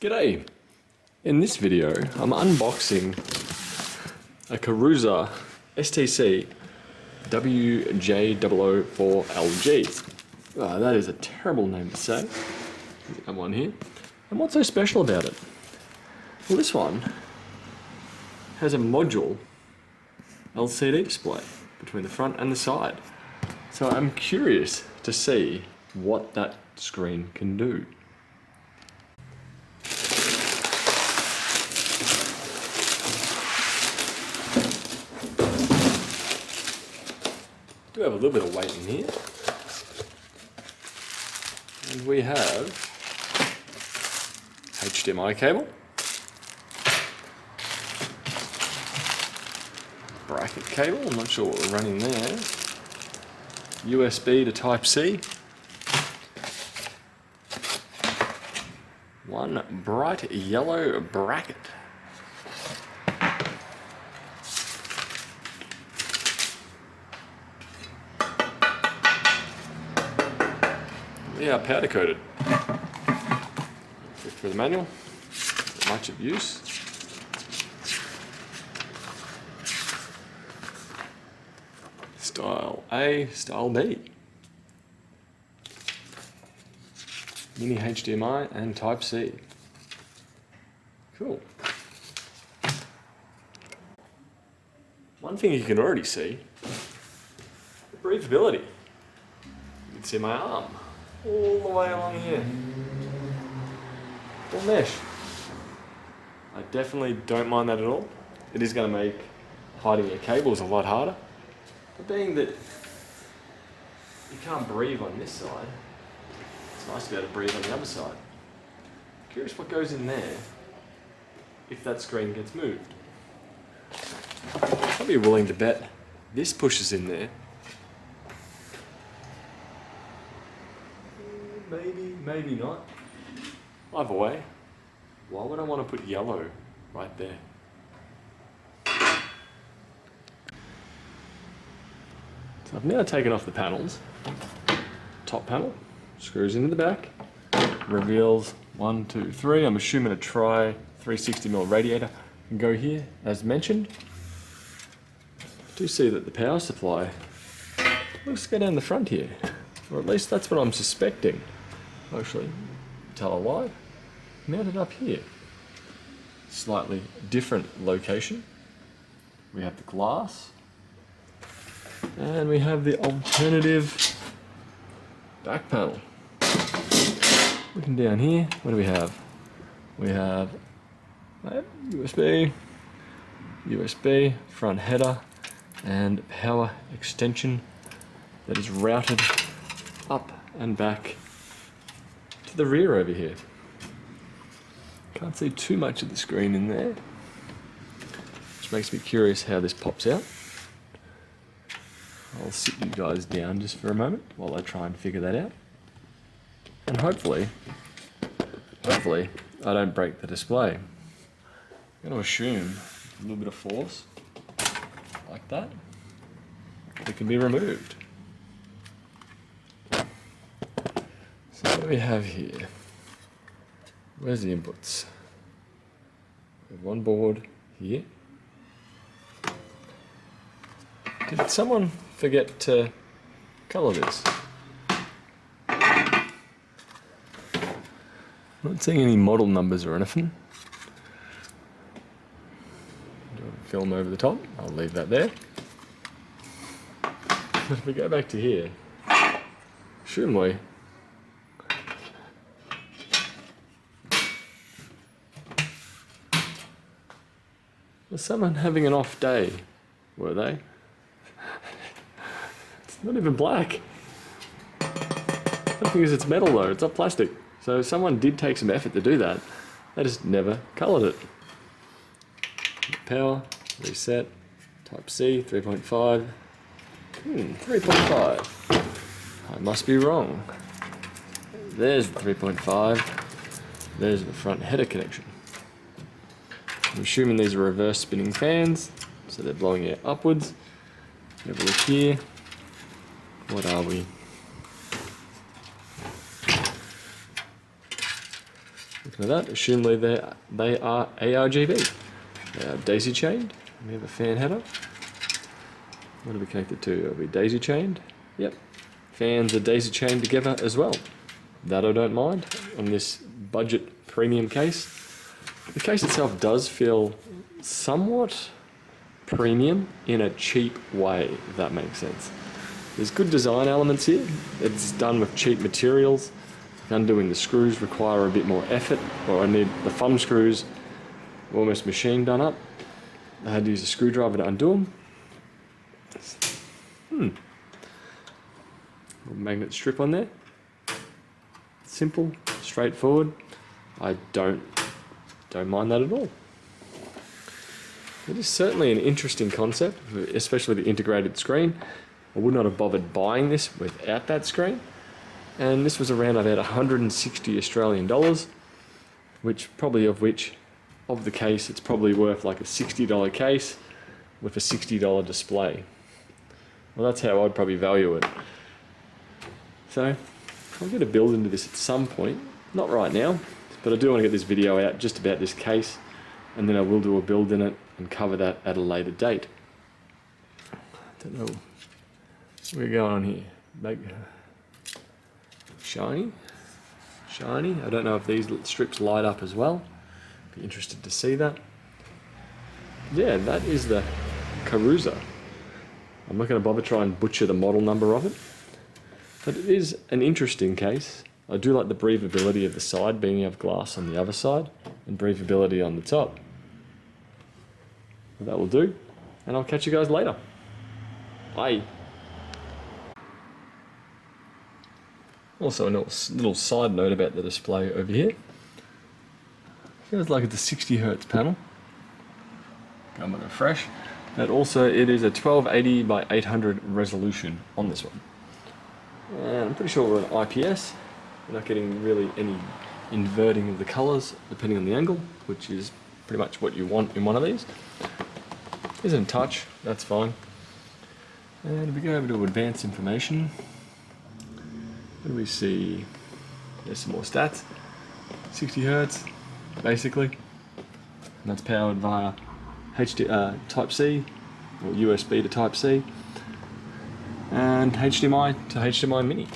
G'day! In this video, I'm unboxing a Karuza STC-WJ004-LG. That is a terrible name to say. I have one here. And what's so special about it? Well, this one has a module LCD display between the front and the side. So I'm curious to see what that screen can do. We have a little bit of weight in here, and we have HDMI cable, bracket cable, I'm not sure what we're running there, USB to Type-C, one bright yellow bracket. Yeah, powder coated. Look through the manual. Not much of use. Style A, style B. Mini HDMI and Type-C. Cool. One thing you can already see, the breathability. You can see my arm all the way along here. Full mesh. I definitely don't mind that at all. It is going to make hiding your cables a lot harder. But being that you can't breathe on this side, it's nice to be able to breathe on the other side. Curious what goes in there if that screen gets moved. I'd be willing to bet this pushes in there. Maybe, maybe not. Either way, why would I want to put yellow right there? So I've now taken off the panels. Top panel screws into the back, reveals 1, 2, 3. I'm assuming a tri 360mm radiator can go here, as mentioned. I do see that the power supply looks to go down the front here, or at least that's what I'm suspecting. Actually, tell a lie, mounted up here. Slightly different location. We have the glass, and we have the alternative back panel. Looking down here, what do we have? We have USB, front header, and power extension that is routed up and back to the rear over here. Can't see too much of the screen in there, which makes me curious how this pops out. I'll sit you guys down just for a moment while I try and figure that out. And hopefully I don't break the display. I'm going to assume a little bit of force, like that, it can be removed. So what do we have here? Where's the inputs? We have one board here. Did someone forget to colour this? Not seeing any model numbers or anything. Do a film over the top, I'll leave that there. But if we go back to here, shouldn't we? Was someone having an off day? Were they? It's not even black. The thing is, it's metal though, it's not plastic. So someone did take some effort to do that. They just never coloured it. Power, reset, Type-C, 3.5. 3.5. I must be wrong. There's the 3.5. There's the front header connection. I'm assuming these are reverse spinning fans, so they're blowing air upwards. Have a look here. What are we? Looking at that, assumably they are ARGB. They are daisy chained. We have a fan header. What are we connected to? Are we daisy chained? Yep. Fans are daisy chained together as well. That I don't mind on this budget premium case. The case itself does feel somewhat premium in a cheap way, if that makes sense. There's good design elements here. It's done with cheap materials. Undoing the screws require a bit more effort, or I need the thumb screws almost machine done up. I had to use a screwdriver to undo them. Little magnet strip on there. Simple, straightforward. I don't mind that at all. It is certainly an interesting concept, especially the integrated screen. I would not have bothered buying this without that screen. And this was around about 160 Australian dollars, which of the case, it's probably worth like a $60 case with a $60 display. Well, that's how I'd probably value it. So I'll get a build into this at some point, not right now, but I do want to get this video out just about this case, and then I will do a build in it and cover that at a later date. Don't know. What's going on here? Shiny. I don't know if these strips light up as well. Be interested to see that. Yeah, that is the Karuza. I'm not going to bother trying and butcher the model number of it, but it is an interesting case. I do like the breathability of the side, being you have glass on the other side, and breathability on the top. But that will do, and I'll catch you guys later. Bye. Also, a little side note about the display over here. Feels like it's a 60 Hz panel. Come on, refresh. And also, it is a 1280 by 800 resolution on this one. And I'm pretty sure we're on IPS. We're not getting really any inverting of the colours depending on the angle, which is pretty much what you want in one of these. Isn't touch, that's fine. And if we go over to advanced information, what do we see? There's some more stats. 60 Hz, basically. And that's powered via Type-C, or USB to Type-C, and HDMI to HDMI Mini.